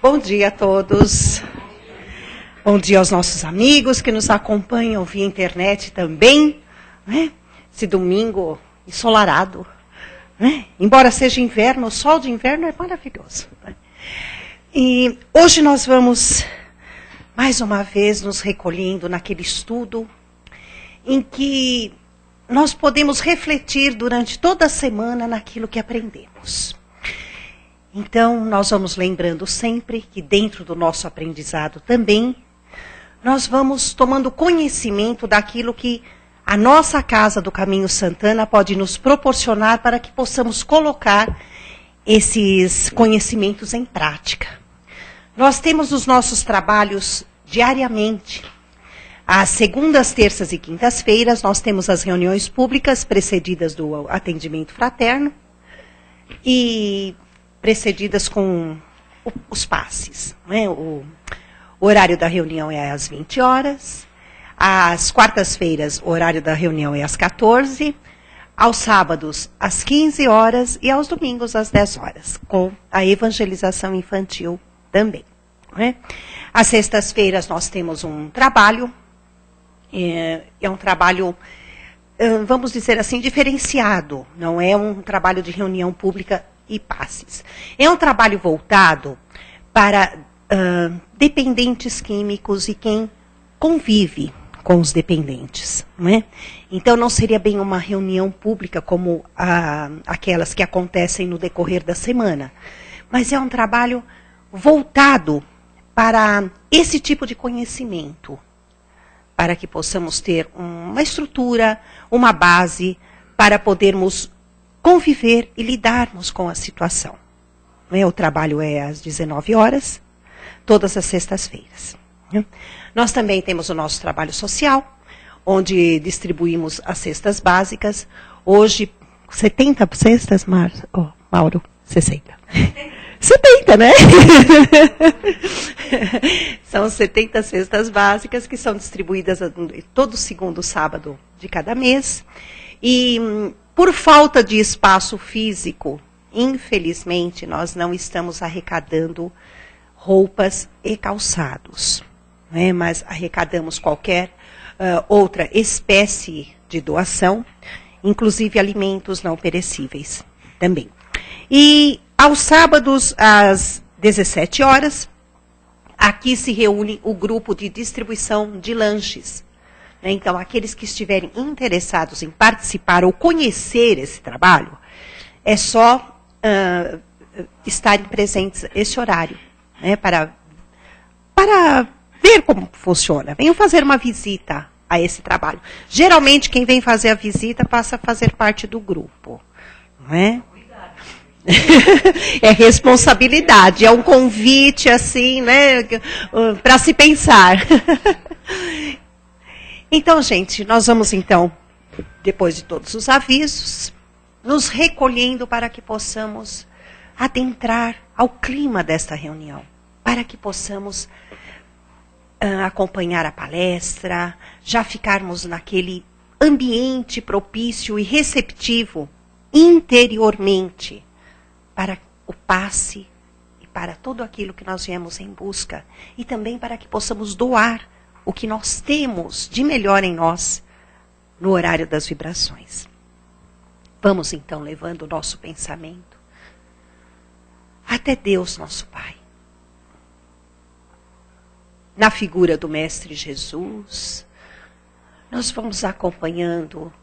Bom dia a todos. Bom dia aos nossos amigos que nos acompanham via internet também, né? Esse domingo ensolarado, né? Embora seja inverno, o sol de inverno é maravilhoso, né? E hoje nós vamos, mais uma vez, nos recolhendo naquele estudo em que nós podemos refletir durante toda a semana naquilo que aprendemos. Então, nós vamos lembrando sempre que dentro do nosso aprendizado também, nós vamos tomando conhecimento daquilo que a nossa Casa do Caminho Santana pode nos proporcionar para que possamos colocar esses conhecimentos em prática. Nós temos os nossos trabalhos diariamente. Às segundas, terças e quintas-feiras, nós temos as reuniões públicas precedidas do atendimento fraterno e precedidas com os passes, né? O horário da reunião é às 20 horas, às quartas-feiras o horário da reunião é às 14, aos sábados às 15 horas e aos domingos às 10 horas, com a evangelização infantil também, né? Às sextas-feiras nós temos um trabalho, é um trabalho, vamos dizer assim, diferenciado, não é um trabalho de reunião pública e passes. É um trabalho voltado para dependentes químicos e quem convive com os dependentes, não é? Então não seria bem uma reunião pública como aquelas que acontecem no decorrer da semana, mas é um trabalho voltado para esse tipo de conhecimento, para que possamos ter uma estrutura, uma base para podermos conviver e lidarmos com a situação. O trabalho é às 19 horas, todas as sextas-feiras. Nós também temos o nosso trabalho social, onde distribuímos as cestas básicas. Hoje, 70 cestas, Mauro? 60. 70, né? São 70 cestas básicas que são distribuídas todo segundo sábado de cada mês. E por falta de espaço físico, infelizmente, nós não estamos arrecadando roupas e calçados, né? Mas arrecadamos qualquer outra espécie de doação, inclusive alimentos não perecíveis também. E aos sábados, às 17 horas, aqui se reúne o grupo de distribuição de lanches. Então, aqueles que estiverem interessados em participar ou conhecer esse trabalho, é só estarem presentes esse horário, né, para ver como funciona. Venham fazer uma visita a esse trabalho. Geralmente, quem vem fazer a visita passa a fazer parte do grupo, não é? É responsabilidade, é um convite, assim, né, para se pensar. Então, gente, nós vamos, então, depois de todos os avisos, nos recolhendo para que possamos adentrar ao clima desta reunião, para que possamos acompanhar a palestra, já ficarmos naquele ambiente propício e receptivo interiormente para o passe e para tudo aquilo que nós viemos em busca e também para que possamos doar o que nós temos de melhor em nós no horário das vibrações. Vamos então levando o nosso pensamento até Deus, nosso Pai. Na figura do Mestre Jesus, nós vamos acompanhando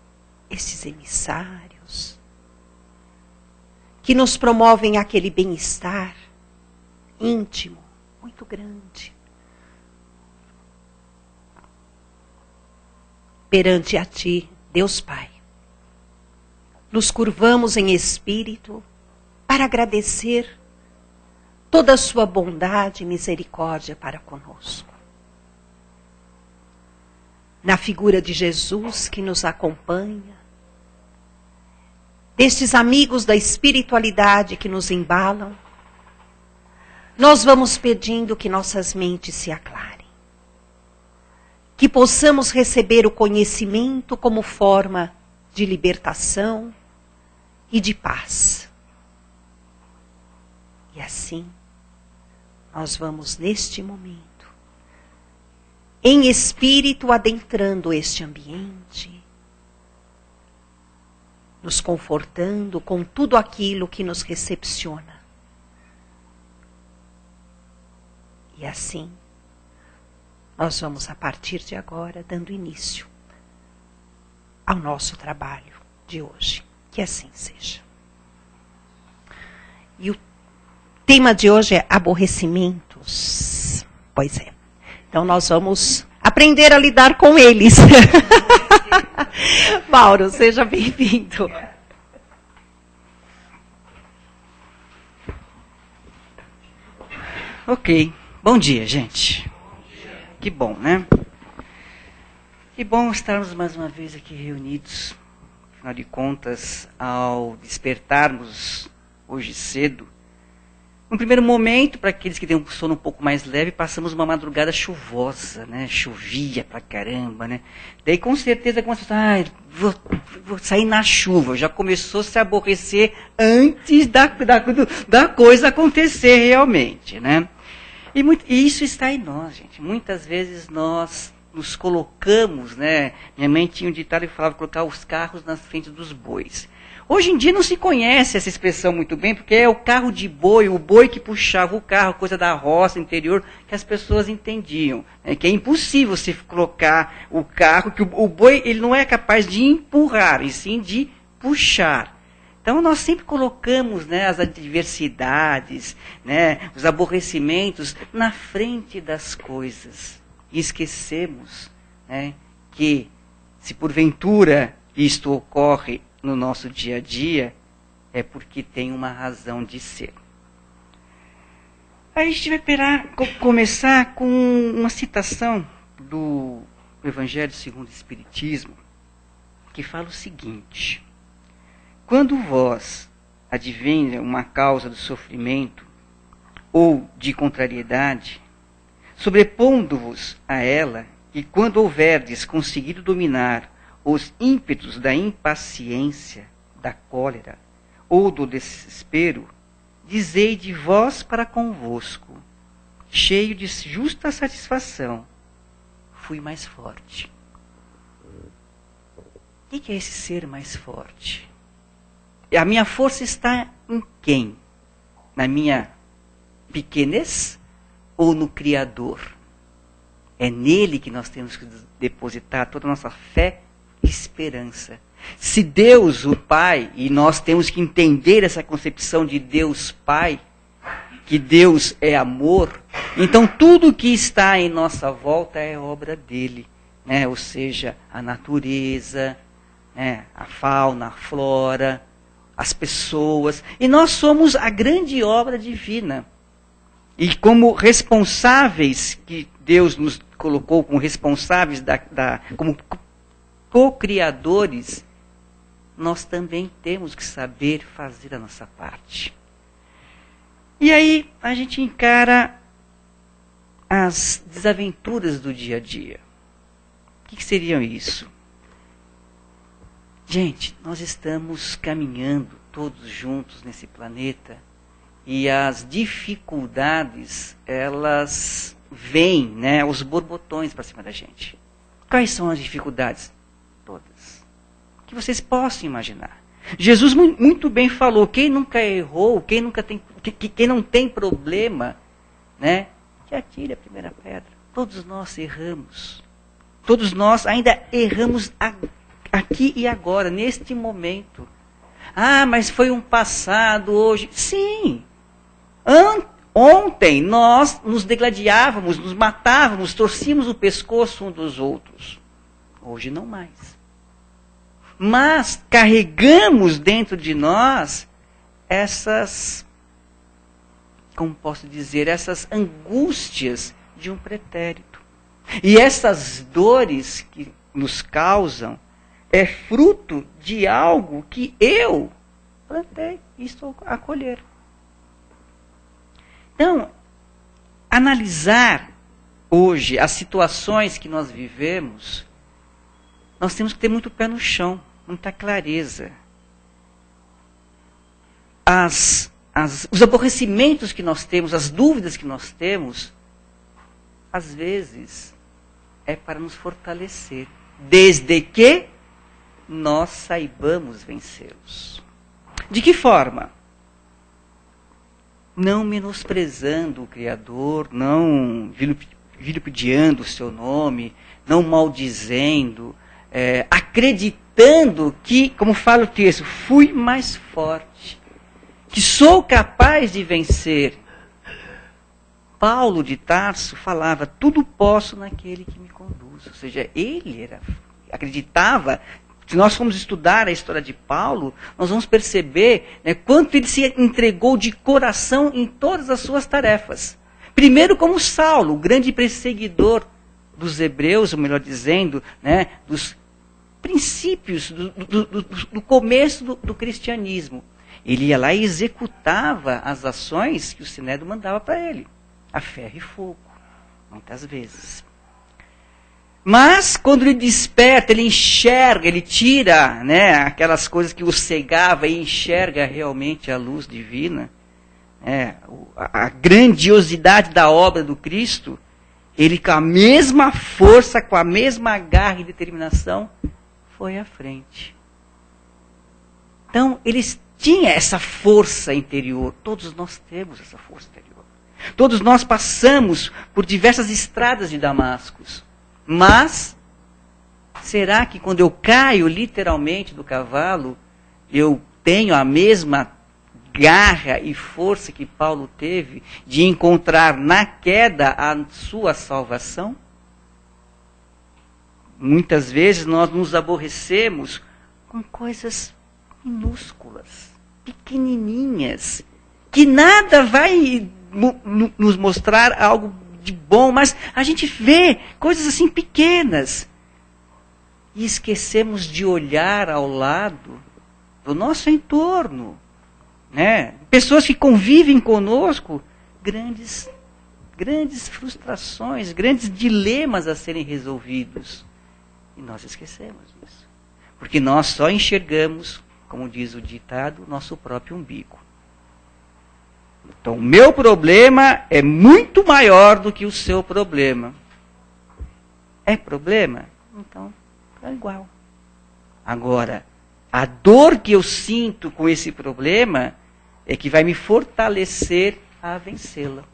esses emissários que nos promovem aquele bem-estar íntimo, muito grande. Perante a Ti, Deus Pai, nos curvamos em espírito para agradecer toda a Sua bondade e misericórdia para conosco. Na figura de Jesus que nos acompanha, destes amigos da espiritualidade que nos embalam, nós vamos pedindo que nossas mentes se aclarem. Que possamos receber o conhecimento como forma de libertação e de paz. E assim, nós vamos neste momento, em espírito adentrando este ambiente, nos confortando com tudo aquilo que nos recepciona. E assim, nós vamos a partir de agora dando início ao nosso trabalho de hoje. Que assim seja. E o tema de hoje é aborrecimentos. Pois é. Então nós vamos aprender a lidar com eles. Mauro, seja bem-vindo. Ok. Bom dia, gente. Que bom, né? Que bom estarmos mais uma vez aqui reunidos. Afinal de contas, ao despertarmos hoje cedo, no primeiro momento, para aqueles que têm um sono um pouco mais leve, passamos uma madrugada chuvosa, né? Chovia pra caramba, né? Daí com certeza começou a vou sair na chuva. Já começou a se aborrecer antes da coisa acontecer realmente, né? E isso está em nós, gente. Muitas vezes nós nos colocamos, né? Minha mãe tinha um ditado que falava colocar os carros na frente dos bois. Hoje em dia não se conhece essa expressão muito bem, porque é o carro de boi, o boi que puxava o carro, coisa da roça, interior, que as pessoas entendiam. Né? Que é impossível se colocar o carro, que o boi ele não é capaz de empurrar, e sim de puxar. Então nós sempre colocamos, né, as adversidades, né, os aborrecimentos na frente das coisas. E esquecemos, né, que se porventura isto ocorre no nosso dia a dia, é porque tem uma razão de ser. A gente vai começar com uma citação do Evangelho segundo o Espiritismo, que fala o seguinte: quando vós adivinha uma causa do sofrimento ou de contrariedade, sobrepondo-vos a ela, e quando houverdes conseguido dominar os ímpetos da impaciência, da cólera ou do desespero, dizei de vós para convosco, cheio de justa satisfação, fui mais forte. O que é esse ser mais forte? A minha força está em quem? Na minha pequenez ou no Criador? É nele que nós temos que depositar toda a nossa fé e esperança. Se Deus, o Pai, e nós temos que entender essa concepção de Deus Pai, que Deus é amor, então tudo que está em nossa volta é obra dele, né? Ou seja, a natureza, né? A fauna, a flora, as pessoas, e nós somos a grande obra divina. E como responsáveis, que Deus nos colocou como responsáveis, como co-criadores, nós também temos que saber fazer a nossa parte. E aí a gente encara as desaventuras do dia a dia. O que seriam isso? Gente, nós estamos caminhando todos juntos nesse planeta e as dificuldades, elas vêm, né, os borbotões para cima da gente. Quais são as dificuldades? Todas. Que vocês possam imaginar. Jesus muito bem falou, quem nunca errou, quem não tem problema, né, que atire a primeira pedra. Todos nós erramos. Todos nós ainda erramos aqui e agora, neste momento. Ah, mas foi um passado, hoje. Sim. Ontem nós nos degladiávamos, nos matávamos, torcíamos o pescoço uns dos outros. Hoje não mais. Mas carregamos dentro de nós essas, como posso dizer, essas angústias de um pretérito. E essas dores que nos causam é fruto de algo que eu plantei e estou a colher. Então, analisar hoje as situações que nós vivemos, nós temos que ter muito pé no chão, muita clareza. As os aborrecimentos que nós temos, as dúvidas que nós temos, às vezes é para nos fortalecer, desde que nós saibamos vencê-los. De que forma? Não menosprezando o Criador, não vilipendiando o seu nome, não maldizendo, acreditando que, como fala o texto, fui mais forte, que sou capaz de vencer. Paulo de Tarso falava, tudo posso naquele que me conduz. Ou seja, ele acreditava. Se nós formos estudar a história de Paulo, nós vamos perceber, né, quanto ele se entregou de coração em todas as suas tarefas. Primeiro como Saulo, o grande perseguidor dos hebreus, ou melhor dizendo, né, dos princípios, do começo do cristianismo. Ele ia lá e executava as ações que o Sinédrio mandava para ele. A ferro e fogo, muitas vezes. Mas, quando ele desperta, ele enxerga, ele tira, né, aquelas coisas que o cegava e enxerga realmente a luz divina, a grandiosidade da obra do Cristo, ele com a mesma força, com a mesma garra e determinação, foi à frente. Então, eles tinham essa força interior, todos nós temos essa força interior. Todos nós passamos por diversas estradas de Damasco. Mas, será que quando eu caio literalmente do cavalo, eu tenho a mesma garra e força que Paulo teve de encontrar na queda a sua salvação? Muitas vezes nós nos aborrecemos com coisas minúsculas, pequenininhas, que nada vai nos mostrar algo de bom, mas a gente vê coisas assim pequenas e esquecemos de olhar ao lado do nosso entorno, né? Pessoas que convivem conosco, grandes frustrações, grandes dilemas a serem resolvidos, e nós esquecemos disso, porque nós só enxergamos, como diz o ditado, nosso próprio umbigo. Então, o meu problema é muito maior do que o seu problema. É problema? Então, é igual. Agora, a dor que eu sinto com esse problema é que vai me fortalecer a vencê-la.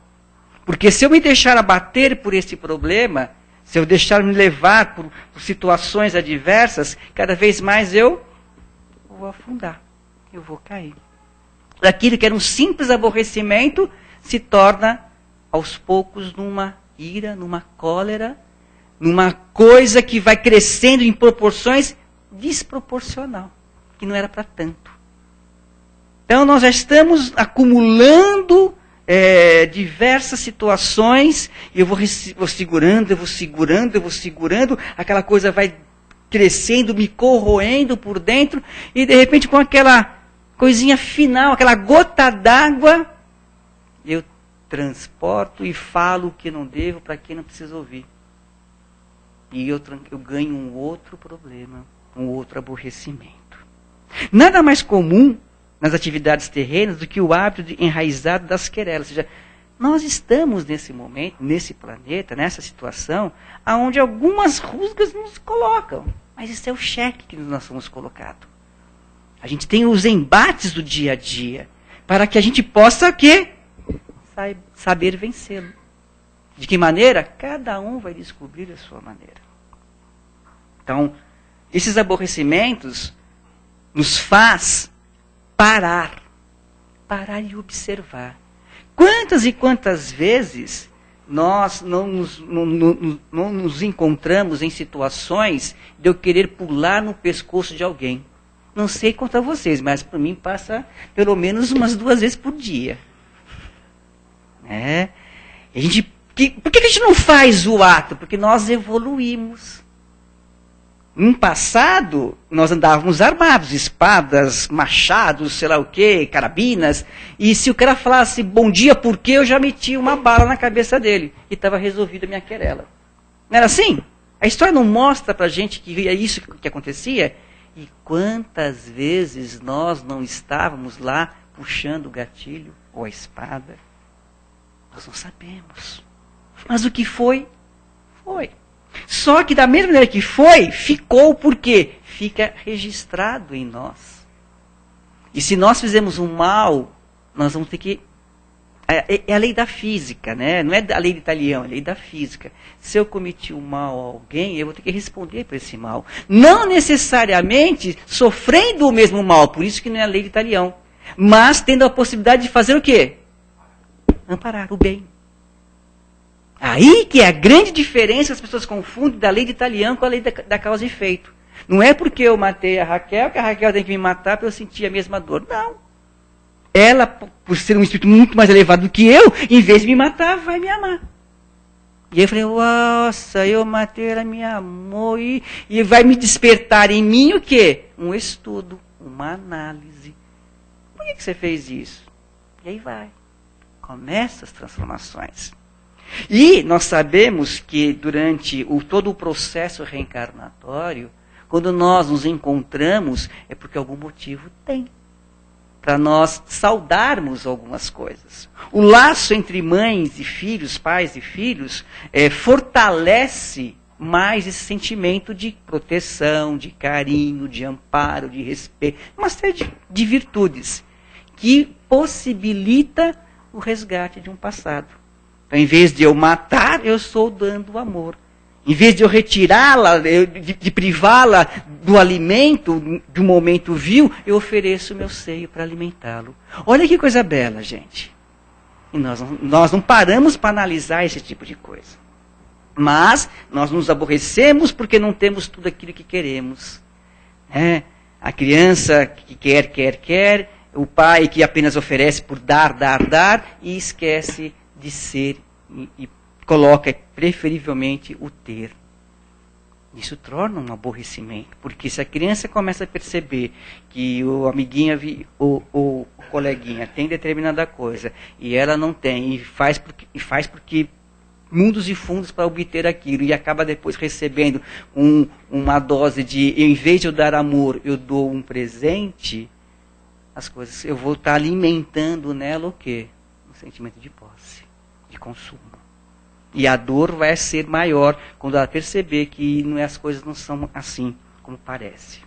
Porque se eu me deixar abater por esse problema, se eu deixar me levar por situações adversas, cada vez mais eu vou afundar, eu vou cair. Aquilo que era um simples aborrecimento se torna, aos poucos, numa ira, numa cólera, numa coisa que vai crescendo em proporções desproporcional, que não era para tanto. Então nós já estamos acumulando diversas situações, e eu vou segurando, aquela coisa vai crescendo, me corroendo por dentro, e de repente com aquela coisinha final, aquela gota d'água, eu transporto e falo o que não devo para quem não precisa ouvir. E eu ganho um outro problema, um outro aborrecimento. Nada mais comum nas atividades terrenas do que o hábito de enraizado das querelas. Ou seja, nós estamos nesse momento, nesse planeta, nessa situação, onde algumas rusgas nos colocam. Mas isso é o cheque que nós somos colocados. A gente tem os embates do dia a dia, para que a gente possa quê? Saber vencê-lo. De que maneira? Cada um vai descobrir a sua maneira. Então, esses aborrecimentos nos faz parar e observar. Quantas e quantas vezes nós não nos encontramos em situações de eu querer pular no pescoço de alguém? Não sei contra vocês, mas para mim passa pelo menos umas 2 vezes por dia. Por que a gente não faz o ato? Porque nós evoluímos. No passado, nós andávamos armados, espadas, machados, sei lá o quê, carabinas, e se o cara falasse bom dia, por quê, eu já metia uma bala na cabeça dele, e estava resolvida a minha querela. Não era assim? A história não mostra para a gente que é isso que acontecia? E quantas vezes nós não estávamos lá puxando o gatilho ou a espada? Nós não sabemos. Mas o que foi, foi. Só que da mesma maneira que foi, ficou por quê? Fica registrado em nós. E se nós fizermos um mal, nós vamos ter que... É a lei da física, né? Não é a lei de Italião, é a lei da física. Se eu cometi um mal a alguém, eu vou ter que responder por esse mal. Não necessariamente sofrendo o mesmo mal, por isso que não é a lei de Italião. Mas tendo a possibilidade de fazer o quê? Amparar o bem. Aí que é a grande diferença que as pessoas confundem da lei de Italião com a lei da causa e efeito. Não é porque eu matei a Raquel que a Raquel tem que me matar para eu sentir a mesma dor. Não. Ela, por ser um espírito muito mais elevado do que eu, em vez de me matar, vai me amar. E aí eu falei, nossa, eu matei, ela me amou. E vai me despertar em mim o quê? Um estudo, uma análise. Por que você fez isso? E aí vai. Começa as transformações. E nós sabemos que durante todo o processo reencarnatório, quando nós nos encontramos, é porque algum motivo tem. Para nós saudarmos algumas coisas. O laço entre mães e filhos, pais e filhos, fortalece mais esse sentimento de proteção, de carinho, de amparo, de respeito, uma série de virtudes que possibilita o resgate de um passado. Então, em vez de eu matar, eu estou dando amor. Em vez de eu retirá-la, de privá-la do alimento, de um momento vil, eu ofereço o meu seio para alimentá-lo. Olha que coisa bela, gente. E nós não paramos para analisar esse tipo de coisa. Mas nós nos aborrecemos porque não temos tudo aquilo que queremos. A criança que quer, o pai que apenas oferece por dar, e esquece de ser e coloca preferivelmente o ter. Isso torna um aborrecimento, porque se a criança começa a perceber que o amiguinho ou o coleguinha tem determinada coisa e ela não tem, e faz porque mundos e fundos para obter aquilo, e acaba depois recebendo uma dose de, em vez de eu dar amor, eu dou um presente, as coisas, eu vou estar alimentando nela o quê? Um sentimento de posse, de consumo. E a dor vai ser maior quando ela perceber que as coisas não são assim como parece.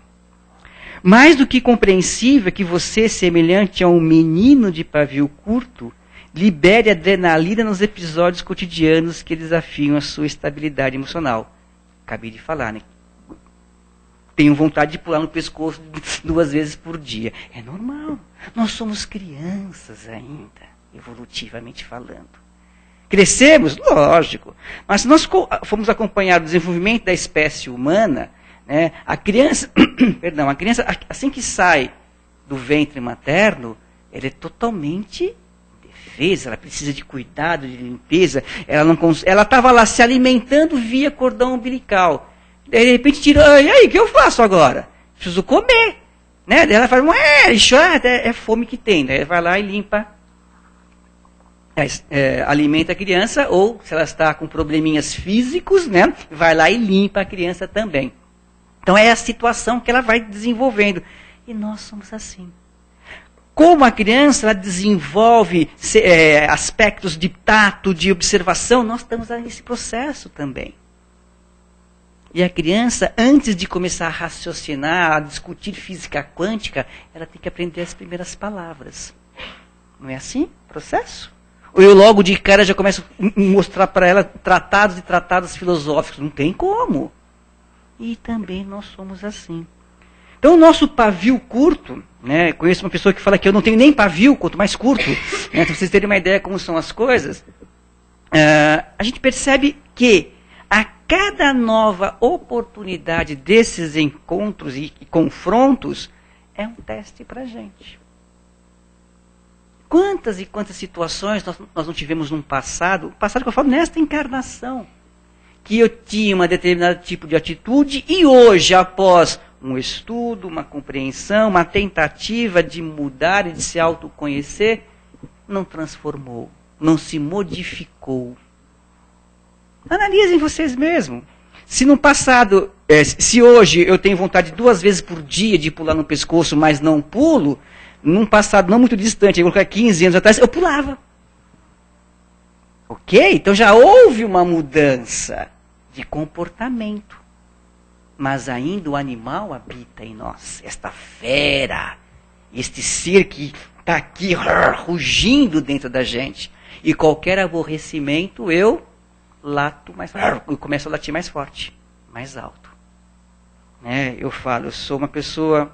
Mais do que compreensível é que você, semelhante a um menino de pavio curto, libere adrenalina nos episódios cotidianos que desafiam a sua estabilidade emocional. Acabei de falar, né? Tenho vontade de pular no pescoço 2 vezes por dia. É normal. Nós somos crianças ainda, evolutivamente falando. Crescemos? Lógico. Mas se nós formos acompanhar o desenvolvimento da espécie humana, né, a criança, assim que sai do ventre materno, ela é totalmente indefesa, ela precisa de cuidado, de limpeza, ela estava lá se alimentando via cordão umbilical. De repente tira, e aí, o que eu faço agora? Preciso comer. Né? Daí ela fala, é fome que tem. Daí ela vai lá e limpa. Alimenta a criança, ou se ela está com probleminhas físicos, né, vai lá e limpa a criança também. Então é a situação que ela vai desenvolvendo. E nós somos assim. Como a criança ela desenvolve aspectos de tato, de observação, nós estamos nesse processo também. E a criança, antes de começar a raciocinar, a discutir física quântica, ela tem que aprender as primeiras palavras. Não é assim o processo? Ou eu logo de cara já começo a mostrar para ela tratados e tratados filosóficos. Não tem como. E também nós somos assim. Então o nosso pavio curto, né, conheço uma pessoa que fala que eu não tenho nem pavio, quanto mais curto, né, para vocês terem uma ideia como são as coisas, a gente percebe que a cada nova oportunidade desses encontros e confrontos é um teste para a gente. Quantas e quantas situações nós não tivemos no passado que eu falo nesta encarnação, que eu tinha um determinado tipo de atitude e hoje, após um estudo, uma compreensão, uma tentativa de mudar e de se autoconhecer, não transformou, não se modificou. Analisem vocês mesmos. Se no passado, se hoje eu tenho vontade 2 vezes por dia de pular no pescoço, mas não pulo, num passado não muito distante, eu vou colocar 15 anos atrás, eu pulava. Ok? Então já houve uma mudança de comportamento. Mas ainda o animal habita em nós. Esta fera, este ser que está aqui rugindo dentro da gente. E qualquer aborrecimento, eu lato mais forte. Eu começo a latir mais forte, mais alto. Eu falo, eu sou uma pessoa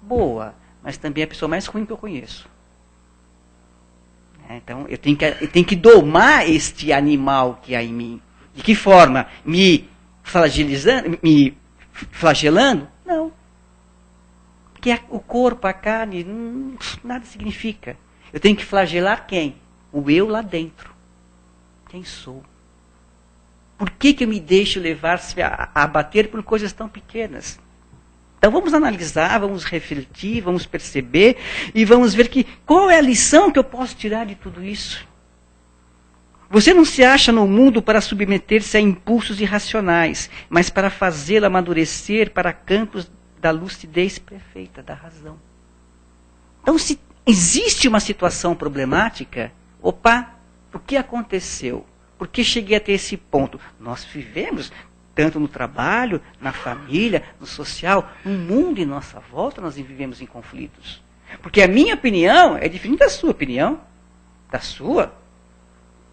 boa, mas também a pessoa mais ruim que eu conheço. Então, eu tenho que domar este animal que há em mim. De que forma? Me flagelando? Não. Porque o corpo, a carne, nada significa. Eu tenho que flagelar quem? O eu lá dentro. Quem sou? Por que eu me deixo levar-se a abater por coisas tão pequenas? Então vamos analisar, vamos refletir, vamos perceber e vamos ver qual é a lição que eu posso tirar de tudo isso. Você não se acha no mundo para submeter-se a impulsos irracionais, mas para fazê-lo amadurecer para campos da lucidez perfeita, da razão. Então, se existe uma situação problemática, o que aconteceu? Por que cheguei até esse ponto? Nós vivemos, tanto no trabalho, na família, no social, no mundo em nossa volta, nós vivemos em conflitos. Porque a minha opinião é diferente da sua opinião, da sua.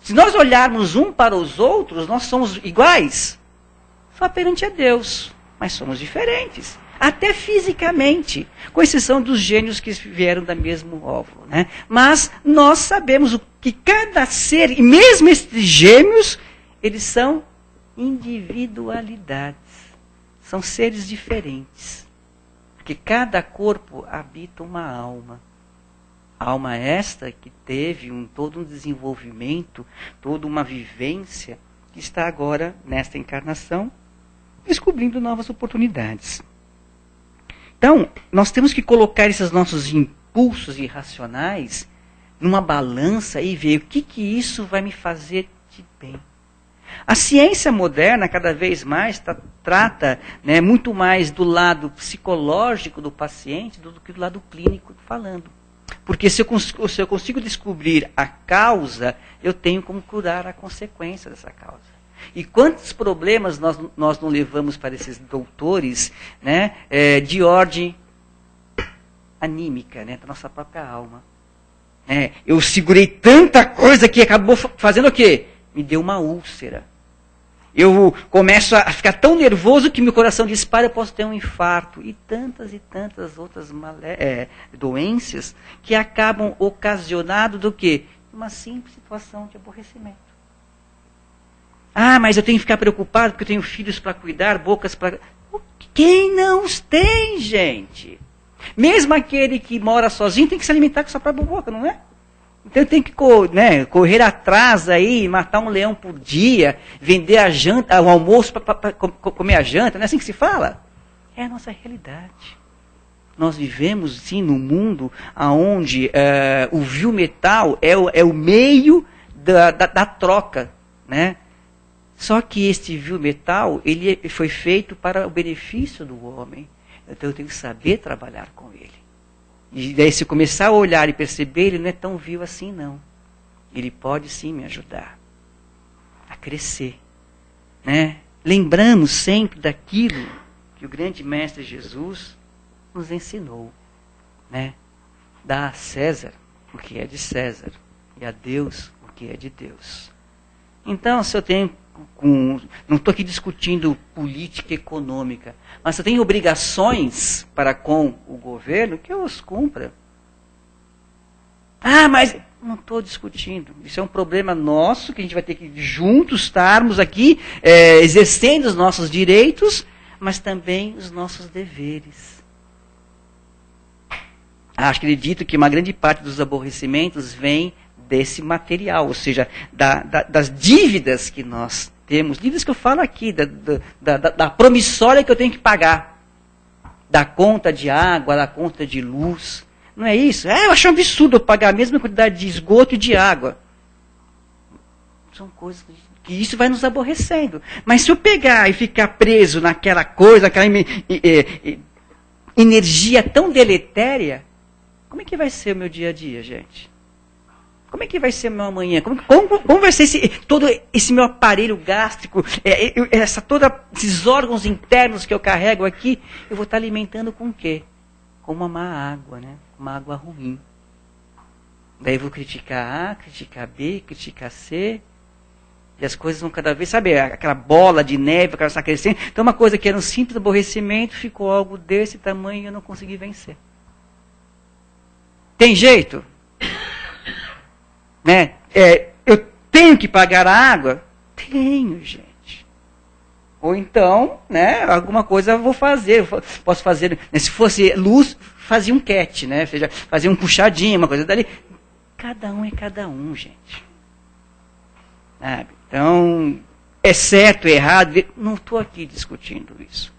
Se nós olharmos um para os outros, nós somos iguais. Só perante a Deus. Mas somos diferentes. Até fisicamente. Com exceção dos gênios que vieram do mesmo óvulo. Mas nós sabemos que cada ser, e mesmo esses gêmeos, eles são individualidades. São seres diferentes. Porque cada corpo habita uma alma. Alma esta que teve todo um desenvolvimento, toda uma vivência, que está agora, nesta encarnação, descobrindo novas oportunidades. Então, nós temos que colocar esses nossos impulsos irracionais numa balança e ver o que isso vai me fazer de bem. A ciência moderna, cada vez mais, trata muito mais do lado psicológico do paciente do que do lado clínico falando. Porque se eu consigo descobrir a causa, eu tenho como curar a consequência dessa causa. E quantos problemas nós não levamos para esses doutores de ordem anímica, da nossa própria alma. Eu segurei tanta coisa que acabou fazendo o quê? Me deu uma úlcera. Eu começo a ficar tão nervoso que meu coração dispara, eu posso ter um infarto. E tantas outras doenças que acabam ocasionado do quê? Uma simples situação de aborrecimento. Mas eu tenho que ficar preocupado porque eu tenho filhos para cuidar, bocas para... Quem não os tem, gente? Mesmo aquele que mora sozinho tem que se alimentar com sua própria boca, não é? Então tem que correr atrás aí, matar um leão por dia, vender a janta, o almoço para comer a janta, não é assim que se fala? É a nossa realidade. Nós vivemos sim num mundo onde o vil metal é o meio da troca. Só que este vil metal ele foi feito para o benefício do homem. Então eu tenho que saber trabalhar com ele. E daí se eu começar a olhar e perceber, ele não é tão vil assim não. Ele pode sim me ajudar a crescer. Lembramos sempre daquilo que o grande mestre Jesus nos ensinou. Dá a César o que é de César e a Deus o que é de Deus. Então, se eu tenho... não estou aqui discutindo política econômica, mas se eu tenho obrigações para com o governo, que eu os cumpra. Mas não estou discutindo. Isso é um problema nosso, que a gente vai ter que juntos estarmos aqui exercendo os nossos direitos, mas também os nossos deveres. Acredito que uma grande parte dos aborrecimentos vem desse material, ou seja, das dívidas que nós temos, dívidas que eu falo aqui, da promissória que eu tenho que pagar, da conta de água, da conta de luz. Não é isso? Eu acho um absurdo eu pagar a mesma quantidade de esgoto e de água. São coisas que isso vai nos aborrecendo. Mas se eu pegar e ficar preso naquela coisa, aquela energia tão deletéria, como é que vai ser o meu dia a dia, gente? Como é que vai ser o meu amanhã? Como vai ser todo esse meu aparelho gástrico, esses órgãos internos que eu carrego aqui, eu vou estar alimentando com o quê? Com uma má água, né? Uma água ruim. Daí eu vou criticar A, criticar B, criticar C, e as coisas vão cada vez, sabe, aquela bola de neve que está crescendo. Então uma coisa que era um simples aborrecimento, ficou algo desse tamanho e eu não consegui vencer. Tem jeito? Né? Eu tenho que pagar a água? Tenho, gente. Ou então, né, alguma coisa eu vou fazer. Posso fazer, né, se fosse luz, fazia um cat, né? Ou seja, fazia um puxadinho, uma coisa dali. Cada um é cada um, gente. Sabe? Então, é certo, é errado. Não estou aqui discutindo isso.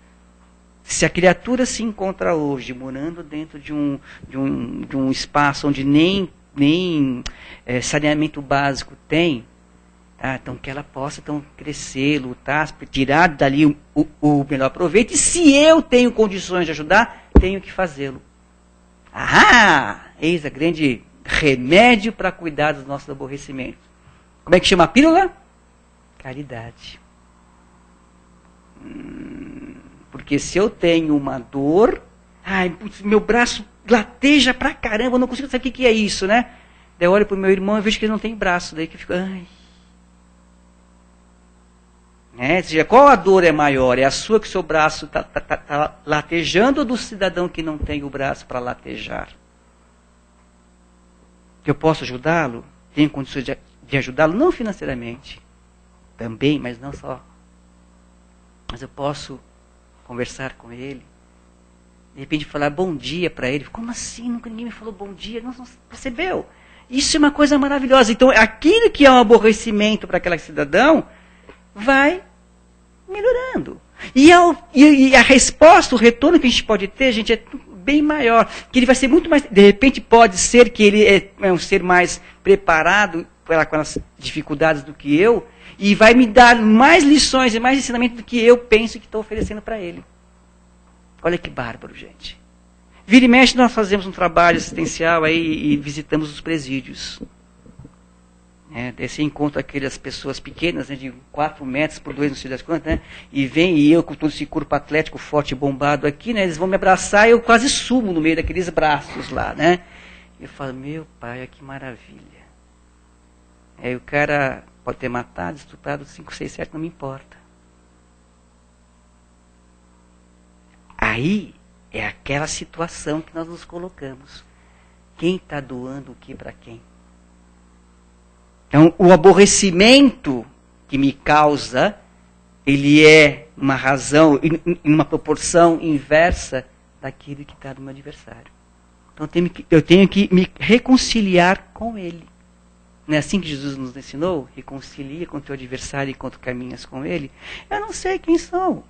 Se a criatura se encontra hoje morando dentro de um espaço onde nem saneamento básico tem, tá? Então que ela possa crescer, lutar, tirar dali o melhor proveito. E se eu tenho condições de ajudar, tenho que fazê-lo. Eis a grande remédio para cuidar dos nossos aborrecimentos. Como é que chama a pílula? Caridade. Porque se eu tenho uma dor, meu braço lateja pra caramba, eu não consigo saber o que é isso, né? Daí eu olho pro meu irmão e vejo que ele não tem braço, daí que eu fico, Ou seja, qual a dor é maior? É a sua que o seu braço tá latejando ou do cidadão que não tem o braço para latejar? Eu posso ajudá-lo? Tenho condições de ajudá-lo? Não financeiramente. Também, mas não só. Mas eu posso conversar com ele. De repente falar bom dia para ele. Como assim? Nunca ninguém me falou bom dia. Não percebeu? Isso é uma coisa maravilhosa. Então, aquilo que é um aborrecimento para aquele cidadão, vai melhorando. E a resposta, o retorno que a gente pode ter, gente, é bem maior. Que ele vai ser muito mais... De repente, pode ser que ele é um ser mais preparado com as dificuldades do que eu, e vai me dar mais lições e mais ensinamento do que eu penso que estou oferecendo para ele. Olha que bárbaro, gente. Vira e mexe, nós fazemos um trabalho assistencial aí e visitamos os presídios. Daí você encontra aquelas pessoas pequenas, né, de 4 metros por 2, não sei das quantas, né? E eu com todo esse corpo atlético, forte, bombado aqui, né? Eles vão me abraçar e eu quase sumo no meio daqueles braços lá, né? Eu falo, meu pai, que maravilha. Aí o cara pode ter matado, estuprado 5, 6, 7, não me importa. Aí é aquela situação que nós nos colocamos. Quem está doando o que para quem? Então, o aborrecimento que me causa, ele é uma razão, em uma proporção inversa daquilo que está no meu adversário. Então, eu tenho que me reconciliar com ele. Não é assim que Jesus nos ensinou? Reconcilia com o teu adversário enquanto caminhas com ele. Eu não sei quem são.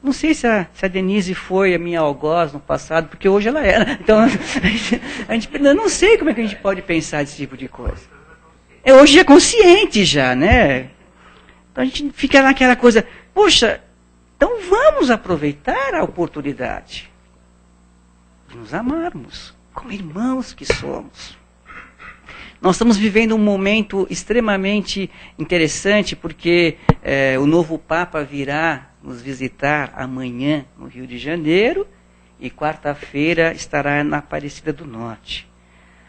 Não sei se a Denise foi a minha algoz no passado, porque hoje ela era. Então, eu não sei como é que a gente pode pensar desse tipo de coisa. Hoje é consciente já, né? Então a gente fica naquela coisa, poxa, então vamos aproveitar a oportunidade de nos amarmos, como irmãos que somos. Nós estamos vivendo um momento extremamente interessante, porque o novo Papa virá nos visitar amanhã no Rio de Janeiro, e quarta-feira estará na Aparecida do Norte.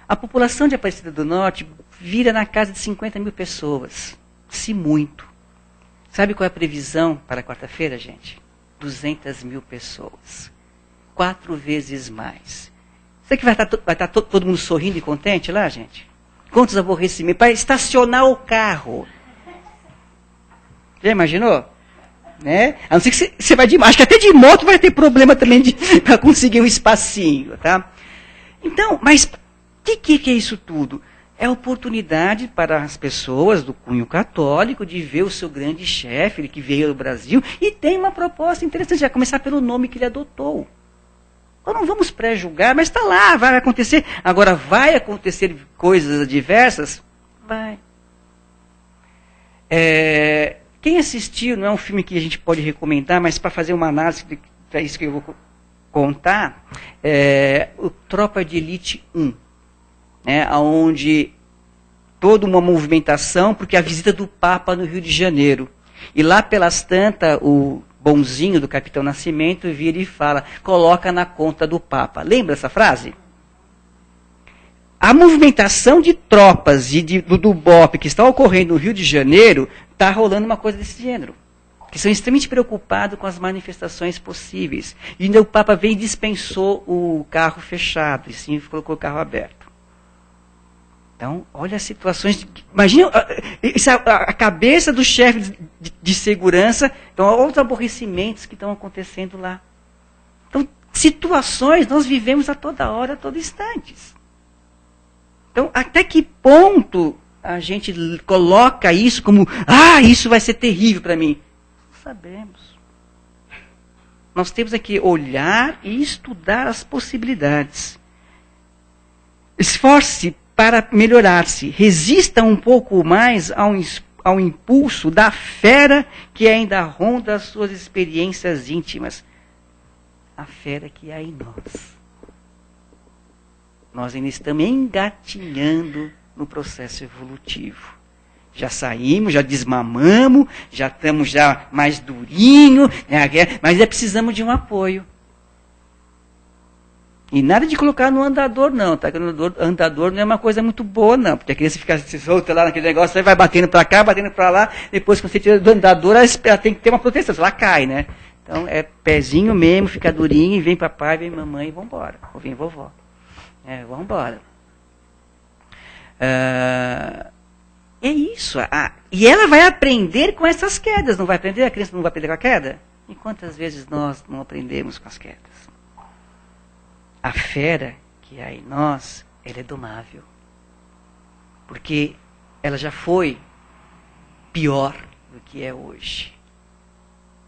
A população de Aparecida do Norte vira na casa de 50 mil pessoas, se muito. Sabe qual é a previsão para quarta-feira, gente? 200 mil pessoas. 4 vezes mais. Será que vai estar todo mundo sorrindo e contente lá, gente? Quantos aborrecimentos? Para estacionar o carro. Já imaginou? Né? A não ser que você vai de moto. Acho que até de moto vai ter problema também para conseguir um espacinho. Tá? Então, mas o que é isso tudo? É oportunidade para as pessoas do cunho católico de ver o seu grande chefe, ele que veio ao Brasil, e tem uma proposta interessante, já começar pelo nome que ele adotou. Então não vamos pré-julgar, mas está lá, vai acontecer. Agora, vai acontecer coisas adversas? Vai. Quem assistiu, não é um filme que a gente pode recomendar, mas para fazer uma análise, é isso que eu vou contar o Tropa de Elite 1, né, onde toda uma movimentação, porque a visita do Papa no Rio de Janeiro. E lá pelas tantas, o bonzinho do Capitão Nascimento vira e fala, coloca na conta do Papa. Lembra essa frase? A movimentação de tropas e do BOPE que está ocorrendo no Rio de Janeiro, está rolando uma coisa desse gênero. Que são extremamente preocupados com as manifestações possíveis. E ainda o Papa veio e dispensou o carro fechado, e sim colocou o carro aberto. Então, olha as situações. Imagina a cabeça do chefe de segurança. Então, olha os aborrecimentos que estão acontecendo lá. Então, situações nós vivemos a toda hora, a todo instante. Então, até que ponto a gente coloca isso como, isso vai ser terrível para mim? Não sabemos. Nós temos que olhar e estudar as possibilidades. Esforce-se para melhorar-se. Resista um pouco mais ao impulso da fera que ainda ronda as suas experiências íntimas. A fera que há em nós. Nós ainda estamos engatinhando no processo evolutivo. Já saímos, já desmamamos, já estamos mais durinho, mas ainda precisamos de um apoio. E nada de colocar no andador, não. Tá? O andador não é uma coisa muito boa, não. Porque a criança fica se solta lá naquele negócio, aí vai batendo para cá, batendo para lá. Depois, quando você tira do andador, ela tem que ter uma proteção, ela cai, né? Então, é pezinho mesmo, fica durinho, e vem papai, vem mamãe, e vambora. Ou vem vovó. Vambora. É isso. E ela vai aprender com essas quedas. Não vai aprender? A criança não vai aprender com a queda? E quantas vezes nós não aprendemos com as quedas? A fera que há em nós, ela é domável. Porque ela já foi pior do que é hoje.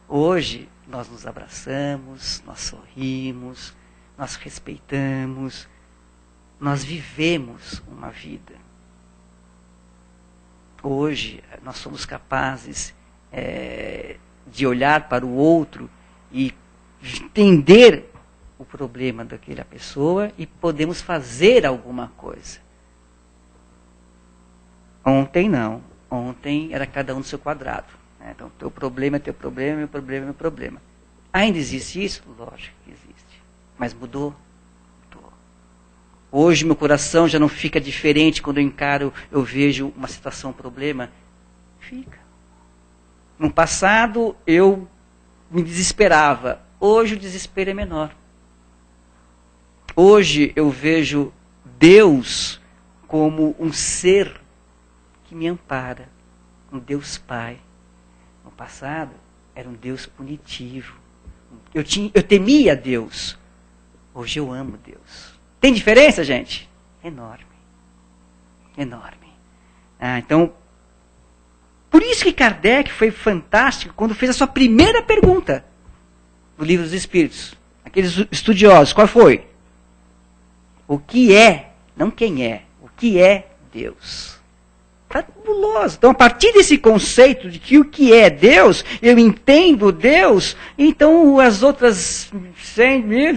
Hoje, nós nos abraçamos, nós sorrimos, nós respeitamos, nós vivemos uma vida. Hoje, nós somos capazes de olhar para o outro e entender o problema daquela pessoa e podemos fazer alguma coisa. Ontem não. Ontem era cada um do seu quadrado. Né? Então, teu problema é teu problema, meu problema é meu problema. Ainda existe isso? Lógico que existe. Mas mudou? Mudou. Hoje meu coração já não fica diferente quando eu vejo uma situação, um problema. Fica. No passado eu me desesperava. Hoje o desespero é menor. Hoje eu vejo Deus como um ser que me ampara, um Deus Pai. No passado, era um Deus punitivo. Eu temia Deus. Hoje eu amo Deus. Tem diferença, gente? Enorme. Enorme. Então, por isso que Kardec foi fantástico quando fez a sua primeira pergunta no Livro dos Espíritos. Aqueles estudiosos, qual foi? O que é, não quem é, o que é Deus? Fabuloso. Então, a partir desse conceito de que o que é Deus, eu entendo Deus, então as outras 100 mil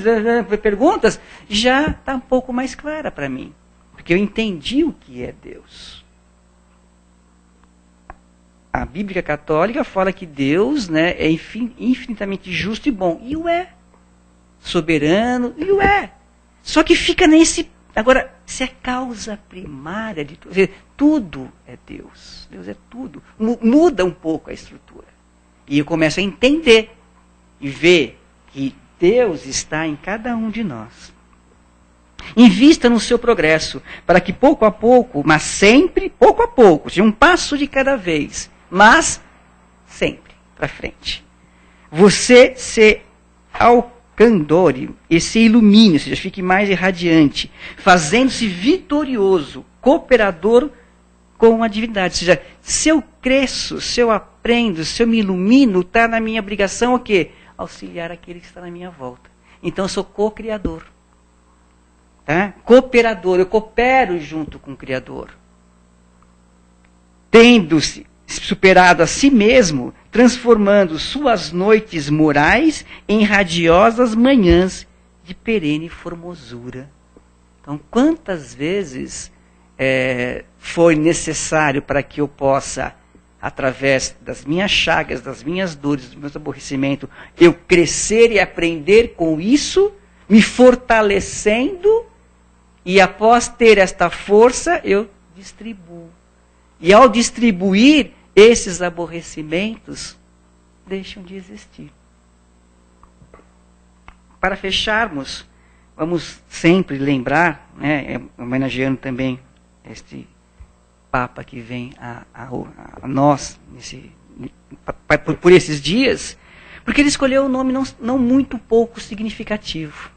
perguntas já está um pouco mais clara para mim. Porque eu entendi o que é Deus. A Bíblia Católica fala que Deus, né, é infinitamente justo e bom. E o é. Soberano, e o é. Só que fica nesse... Agora, se é causa primária de tudo... Tudo é Deus. Deus é tudo. Muda um pouco a estrutura. E eu começo a entender e ver que Deus está em cada um de nós. Invista no seu progresso, para que pouco a pouco, mas sempre, pouco a pouco, de um passo de cada vez, mas sempre para frente, você se alcandore e se ilumine, ou seja, fique mais irradiante, fazendo-se vitorioso, cooperador com a divindade. Ou seja, se eu cresço, se eu aprendo, se eu me ilumino, está na minha obrigação o quê? Auxiliar aquele que está na minha volta. Então eu sou co-criador. Tá? Cooperador, eu coopero junto com o Criador. Tendo-se superado a si mesmo, transformando suas noites morais em radiosas manhãs de perene formosura. Então, quantas vezes foi necessário para que eu possa, através das minhas chagas, das minhas dores, dos meus aborrecimentos, eu crescer e aprender com isso, me fortalecendo, e após ter esta força, eu distribuo. E ao distribuir, esses aborrecimentos deixam de existir. Para fecharmos, vamos sempre lembrar, né, homenageando também este Papa que vem a nós por esses dias, porque ele escolheu um nome não muito pouco significativo,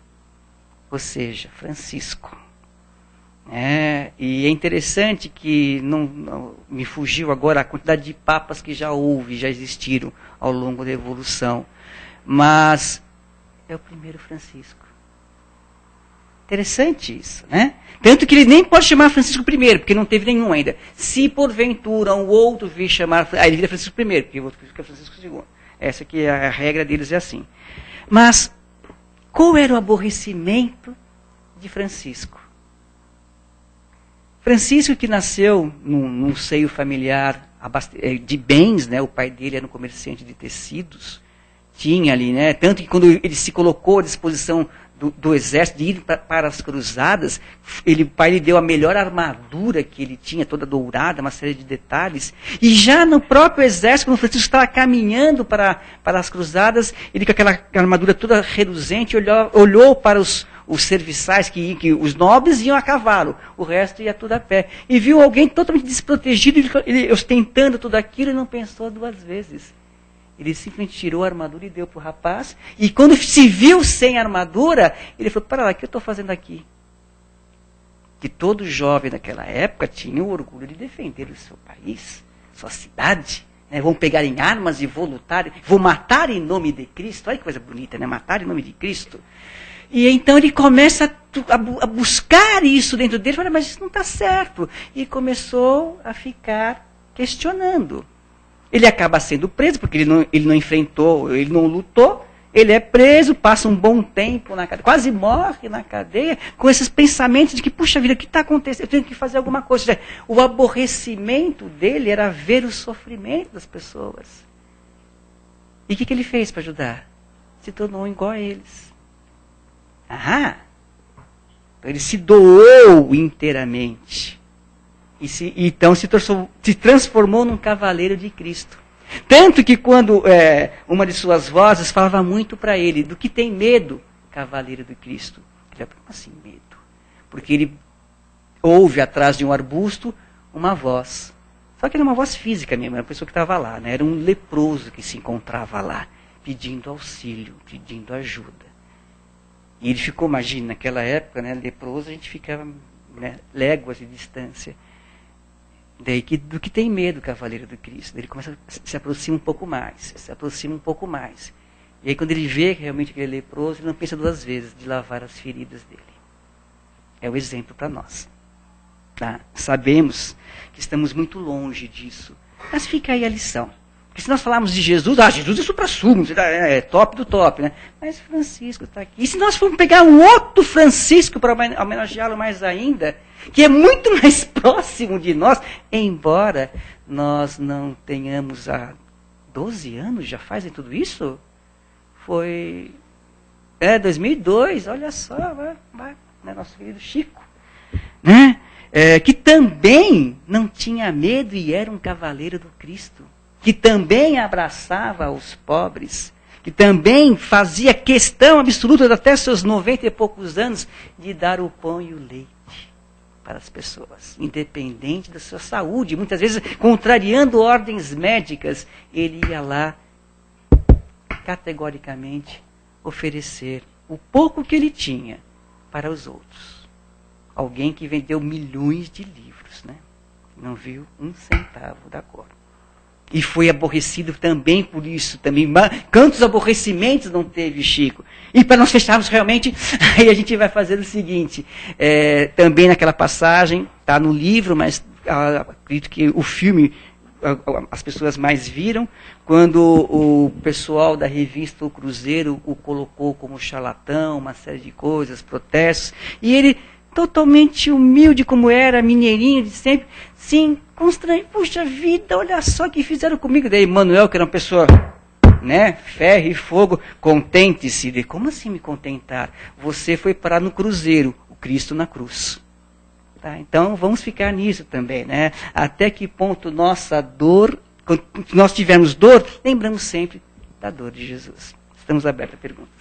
ou seja, Francisco. E é interessante que não me fugiu agora a quantidade de papas que já houve, já existiram ao longo da evolução, mas é o primeiro Francisco. Interessante isso, né? Tanto que ele nem pode chamar Francisco I, porque não teve nenhum ainda. Se porventura um outro vir chamar, ele vira Francisco I, porque o outro fica Francisco II. Essa aqui é a regra deles, é assim. Mas qual era o aborrecimento de Francisco? Francisco, que nasceu num seio familiar de bens, né? O pai dele era um comerciante de tecidos, tinha ali, né? Tanto que quando ele se colocou à disposição do exército de ir para as cruzadas, o pai lhe deu a melhor armadura que ele tinha, toda dourada, uma série de detalhes. E já no próprio exército, quando Francisco estava caminhando para as cruzadas, ele com aquela armadura toda reluzente, olhou para os serviçais, que os nobres iam a cavalo, o resto ia tudo a pé. E viu alguém totalmente desprotegido, ele ostentando tudo aquilo, e não pensou duas vezes. Ele simplesmente tirou a armadura e deu para o rapaz. E quando se viu sem armadura, ele falou, para lá, o que eu estou fazendo aqui? Que todo jovem naquela época tinha o orgulho de defender o seu país, sua cidade. Né? Vão pegar em armas e vou lutar, vou matar em nome de Cristo. Olha que coisa bonita, né? Matar em nome de Cristo. E então ele começa a buscar isso dentro dele. Fala, mas isso não está certo. E começou a ficar questionando. Ele acaba sendo preso, porque ele não enfrentou, ele não lutou. Ele é preso, passa um bom tempo na cadeia, quase morre na cadeia, com esses pensamentos de que, puxa vida, o que está acontecendo? Eu tenho que fazer alguma coisa. O aborrecimento dele era ver o sofrimento das pessoas. E o que ele fez para ajudar? Se tornou igual a eles. Ele se doou inteiramente. Então se transformou num cavaleiro de Cristo. Tanto que quando uma de suas vozes falava muito para ele, do que tem medo, cavaleiro de Cristo? Ele falou, como assim medo? Porque ele ouve atrás de um arbusto uma voz. Só que era uma voz física mesmo, era uma pessoa que estava lá, né? Era um leproso que se encontrava lá, pedindo auxílio, pedindo ajuda. E ele ficou, imagina, naquela época, né, leproso, a gente ficava, né, léguas de distância. Daí do que tem medo, cavaleiro do Cristo. Daí ele começa, se aproxima um pouco mais, se aproxima um pouco mais. E aí quando ele vê que realmente ele é leproso, ele não pensa duas vezes de lavar as feridas dele. É o exemplo para nós. Tá? Sabemos que estamos muito longe disso. Mas fica aí a lição. Porque se nós falarmos de Jesus, Jesus é supra-sumo, é top do top, né? Mas Francisco está aqui. E se nós formos pegar um outro Francisco para homenageá-lo mais ainda, que é muito mais próximo de nós, embora nós não tenhamos há 12 anos, já fazem tudo isso? Foi 2002, olha só, vai, né, nosso querido Chico, né? Que também não tinha medo e era um cavaleiro do Cristo, que também abraçava os pobres, que também fazia questão absoluta, até seus 90 e poucos anos, de dar o pão e o leite para as pessoas, independente da sua saúde. Muitas vezes, contrariando ordens médicas, ele ia lá, categoricamente, oferecer o pouco que ele tinha para os outros. Alguém que vendeu milhões de livros, né? Não viu um centavo da cor. E foi aborrecido também por isso. Também. Quantos aborrecimentos não teve Chico? E para nós fecharmos realmente, aí a gente vai fazer o seguinte. Também naquela passagem, está no livro, mas acredito que o filme as pessoas mais viram, quando o pessoal da revista O Cruzeiro o colocou como charlatão, uma série de coisas, protestos, e ele, totalmente humilde como era, mineirinho de sempre, sim, constrangido, puxa vida, olha só o que fizeram comigo. Daí Manuel, que era uma pessoa, né, ferro e fogo, contente-se. Como assim me contentar? Você foi parar no Cruzeiro, o Cristo na cruz. Tá? Então vamos ficar nisso também, né? Até que ponto nossa dor, quando nós tivermos dor, lembramos sempre da dor de Jesus. Estamos abertos a perguntas.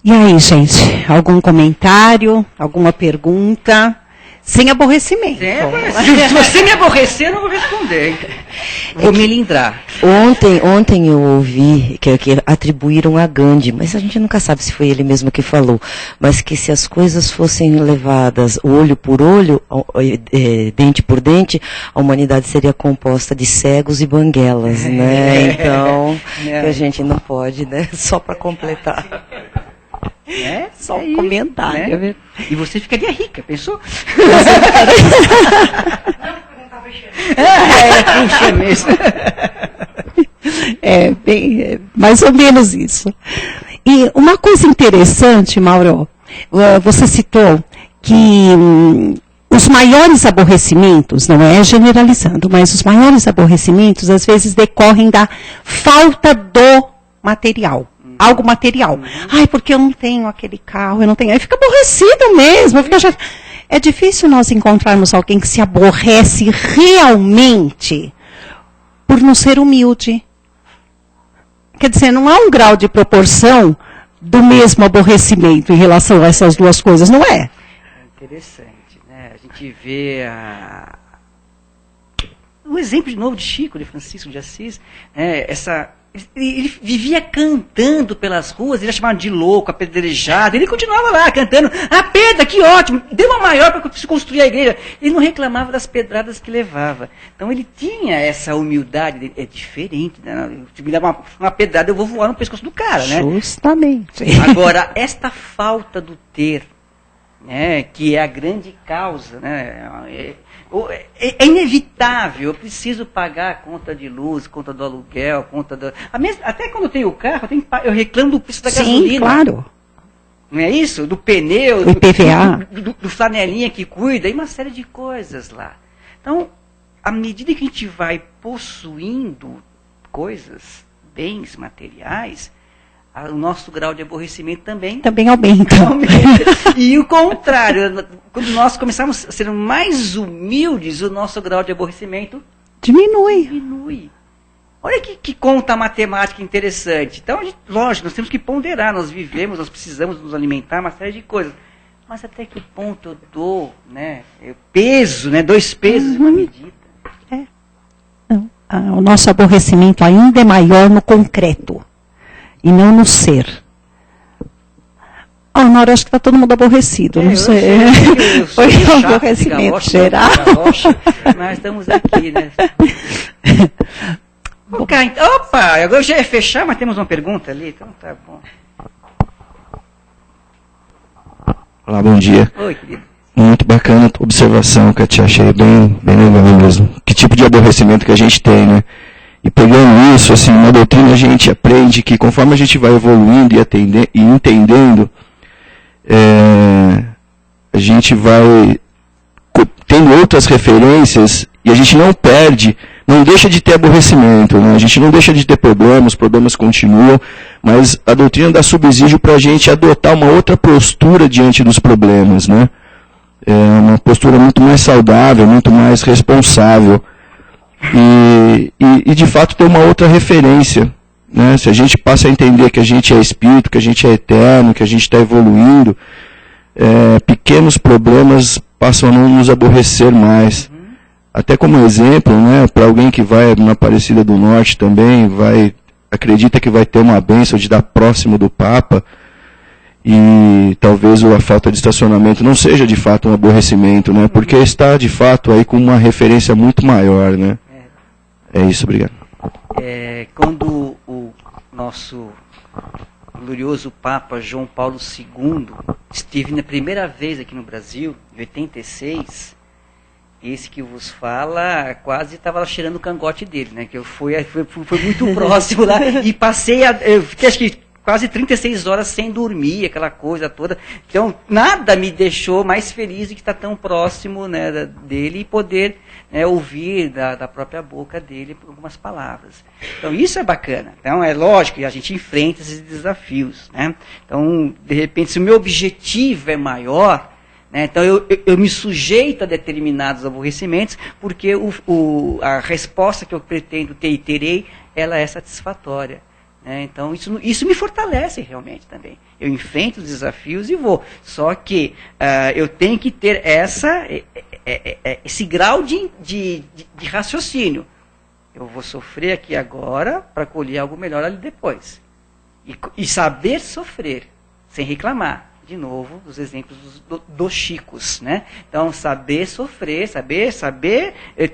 E aí, gente, algum comentário, alguma pergunta? Sem aborrecimento. Se você me aborrecer, eu não vou responder. Vou melindrar. Ontem eu ouvi que atribuíram a Gandhi, mas a gente nunca sabe se foi ele mesmo que falou, mas que se as coisas fossem levadas olho por olho, dente por dente, a humanidade seria composta de cegos e banguelas, né? Então, que a gente não pode, né? Só para completar. Só um comentário. Né? E você ficaria rica, pensou? Puxa mesmo. Mais ou menos isso. E uma coisa interessante, Mauro, você citou que os maiores aborrecimentos, não é generalizando, mas os maiores aborrecimentos às vezes decorrem da falta do material. Algo material. Ai, porque eu não tenho aquele carro, eu não tenho. Aí fica aborrecido mesmo. É difícil nós encontrarmos alguém que se aborrece realmente por não ser humilde. Quer dizer, não há um grau de proporção do mesmo aborrecimento em relação a essas duas coisas, não é? É interessante, né? A gente vê o exemplo de novo de Chico, de Francisco de Assis, né? Ele vivia cantando pelas ruas, ele era chamado de louco, apedrejado, ele continuava lá cantando, pedra, que ótimo, deu uma maior para se construir a igreja. Ele não reclamava das pedradas que levava. Então ele tinha essa humildade, é diferente, né? Se me der uma pedrada, eu vou voar no pescoço do cara, né? Justamente. Agora, esta falta do ter, né, que é a grande causa, né? É inevitável, eu preciso pagar a conta de luz, conta do aluguel, até quando eu tenho o carro, eu reclamo do preço da gasolina. Sim, claro. Não é isso? Do pneu, do IPVA. Do flanelinha que cuida, e uma série de coisas lá. Então, à medida que a gente vai possuindo coisas, bens materiais, o nosso grau de aborrecimento também aumenta. E o contrário, quando nós começarmos a ser mais humildes, o nosso grau de aborrecimento diminui. Olha que conta matemática interessante. Então, lógico, nós temos que ponderar, nós vivemos, nós precisamos nos alimentar, uma série de coisas. Mas até que ponto eu dou, né, peso, né, 2 pesos uma medida? Não. O nosso aborrecimento ainda é maior no concreto. E não no ser. Na hora acho que está todo mundo aborrecido, não sei. Foi um aborrecimento geral. Nós estamos aqui, né? Opa, agora eu já ia fechar, mas temos uma pergunta ali, então tá bom. Olá, bom dia. Oi, querido. Muito bacana a tua observação, que eu te achei bem legal mesmo. Que tipo de aborrecimento que a gente tem, né? E pegando isso, assim, na doutrina a gente aprende que conforme a gente vai evoluindo e entendendo, a gente vai tendo outras referências e a gente não deixa de ter aborrecimento, né? A gente não deixa de ter problemas, os problemas continuam, mas a doutrina dá subsídio para a gente adotar uma outra postura diante dos problemas, né? Uma postura muito mais saudável, muito mais responsável. E de fato ter uma outra referência, né? Se a gente passa a entender que a gente é espírito, que a gente é eterno, que a gente está evoluindo, pequenos problemas passam a não nos aborrecer mais. Até como exemplo, né, para alguém que vai na Aparecida do Norte também, acredita que vai ter uma bênção de estar próximo do Papa, e talvez a falta de estacionamento não seja de fato um aborrecimento, né? Porque está de fato aí com uma referência muito maior, né? É isso, obrigado. Quando o nosso glorioso Papa João Paulo II esteve na primeira vez aqui no Brasil, em 86, esse que vos fala quase estava cheirando o cangote dele, né? Que eu fui muito próximo lá e eu fiquei acho que quase 36 horas sem dormir, aquela coisa toda. Então, nada me deixou mais feliz de que estar tão próximo, né, dele e poder, né, ouvir da própria boca dele algumas palavras. Então, isso é bacana. Então, é lógico que a gente enfrenta esses desafios, né? Então, de repente, se o meu objetivo é maior, né, então eu me sujeito a determinados aborrecimentos, porque a resposta que eu pretendo ter e terei, ela é satisfatória. Então, isso me fortalece realmente também. Eu enfrento os desafios e vou. Só que eu tenho que ter esse grau de raciocínio. Eu vou sofrer aqui agora para colher algo melhor ali depois. E saber sofrer, sem reclamar. De novo, os exemplos dos Chicos. Né? Então, saber sofrer, saber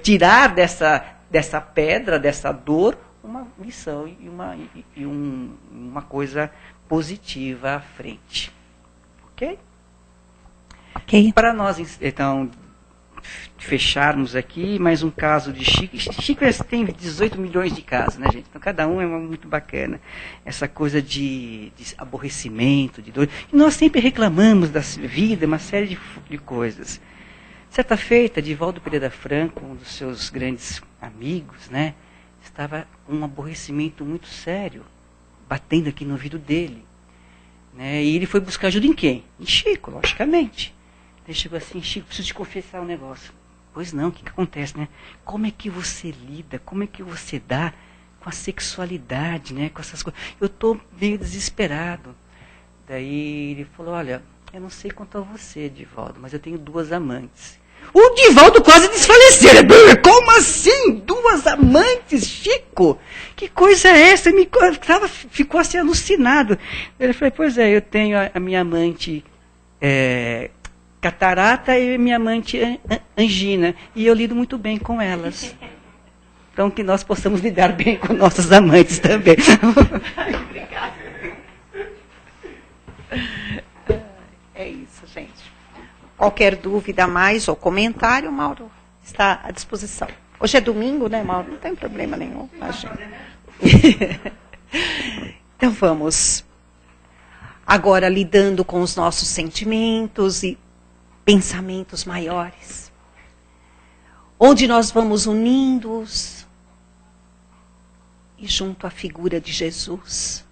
tirar dessa pedra, dessa dor, uma lição e uma coisa positiva à frente. Ok? Ok. Para nós, então, fecharmos aqui, mais um caso de Chico. Chico tem 18 milhões de casos, né, gente? Então, cada um é muito bacana. Essa coisa de aborrecimento, de dor. E nós sempre reclamamos da vida, uma série de coisas. Certa feita, Divaldo Pereira Franco, um dos seus grandes amigos, né? Estava com um aborrecimento muito sério, batendo aqui no ouvido dele. Né? E ele foi buscar ajuda em quem? Em Chico, logicamente. Ele chegou assim: Chico, preciso te confessar um negócio. Pois não, o que acontece, né? Como é que você lida, como é que você dá com a sexualidade, né? Com essas coisas? Eu estou meio desesperado. Daí ele falou: olha, eu não sei quanto a você, Divaldo, mas eu tenho 2 amantes. O Divaldo quase desfaleceu. Como assim? 2 amantes, Chico? Que coisa é essa? Ficou assim alucinado. Ele falou: pois é, eu tenho a minha amante catarata e minha amante angina. E eu lido muito bem com elas. Então, que nós possamos lidar bem com nossos amantes também. Obrigada. É isso, gente. Qualquer dúvida a mais ou comentário, Mauro está à disposição. Hoje é domingo, né, Mauro? Não tem problema nenhum. Então vamos agora lidando com os nossos sentimentos e pensamentos maiores. Onde nós vamos unindo-os e junto à figura de Jesus,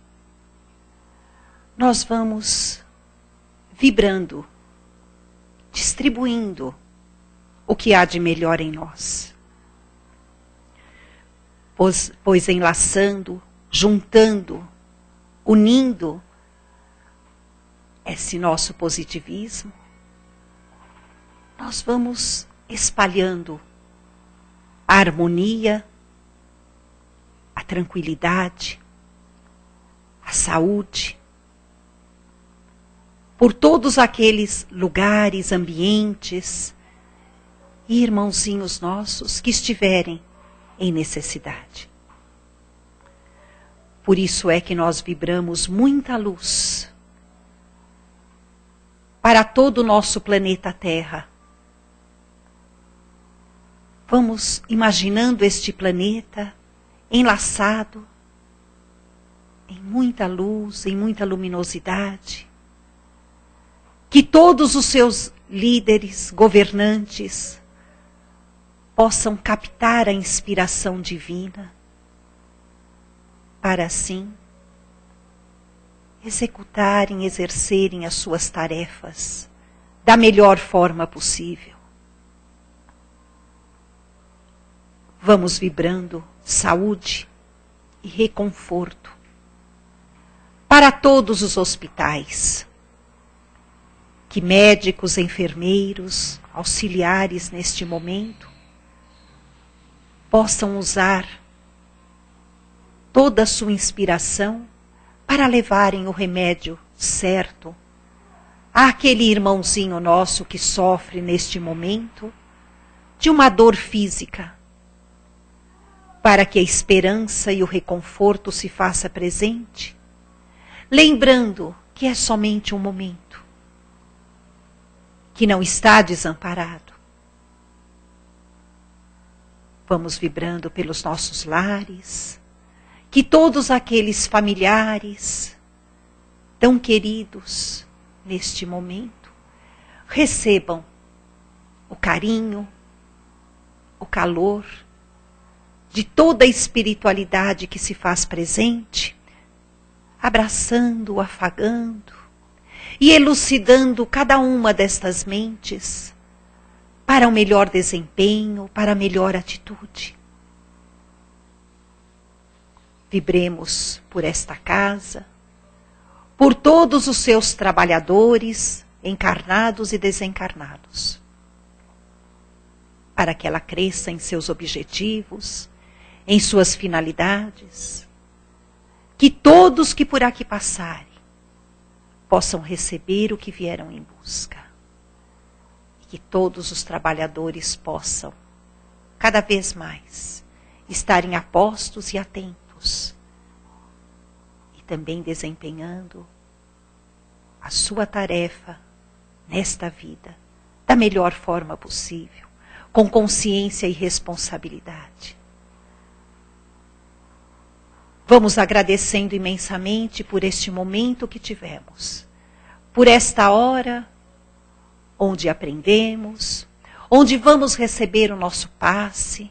nós vamos vibrando, distribuindo o que há de melhor em nós. Pois enlaçando, juntando, unindo esse nosso positivismo, nós vamos espalhando a harmonia, a tranquilidade, a saúde, por todos aqueles lugares, ambientes e irmãozinhos nossos que estiverem em necessidade. Por isso é que nós vibramos muita luz para todo o nosso planeta Terra. Vamos imaginando este planeta enlaçado em muita luz, em muita luminosidade. Que todos os seus líderes, governantes, possam captar a inspiração divina, para assim executarem, exercerem as suas tarefas da melhor forma possível. Vamos vibrando saúde e reconforto para todos os hospitais. Que médicos, enfermeiros, auxiliares neste momento possam usar toda a sua inspiração para levarem o remédio certo àquele irmãozinho nosso que sofre neste momento de uma dor física, para que a esperança e o reconforto se faça presente lembrando que é somente um momento, que não está desamparado. Vamos vibrando pelos nossos lares, que todos aqueles familiares tão queridos neste momento recebam o carinho, o calor de toda a espiritualidade que se faz presente, abraçando, afagando e elucidando cada uma destas mentes para um melhor desempenho, para a melhor atitude. Vibremos por esta casa, por todos os seus trabalhadores, encarnados e desencarnados, para que ela cresça em seus objetivos, em suas finalidades, que todos que por aqui passarem possam receber o que vieram em busca, e que todos os trabalhadores possam, cada vez mais, estarem apostos e atentos, e também desempenhando a sua tarefa nesta vida da melhor forma possível, com consciência e responsabilidade. Vamos agradecendo imensamente por este momento que tivemos, por esta hora onde aprendemos, onde vamos receber o nosso passe.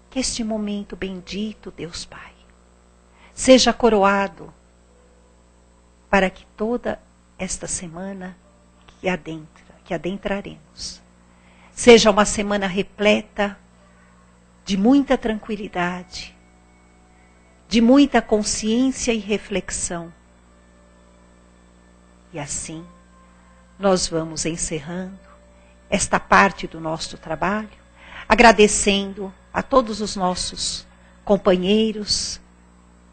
Que este momento bendito, Deus Pai, seja coroado para que toda esta semana que adentraremos, seja uma semana repleta de muita tranquilidade, de muita consciência e reflexão. E assim, nós vamos encerrando esta parte do nosso trabalho, agradecendo a todos os nossos companheiros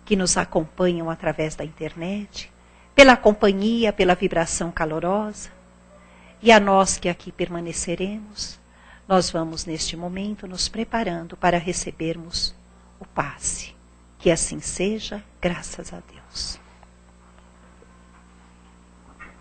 que nos acompanham através da internet, pela companhia, pela vibração calorosa, e a nós que aqui permaneceremos, nós vamos neste momento nos preparando para recebermos o passe. Que assim seja, graças a Deus.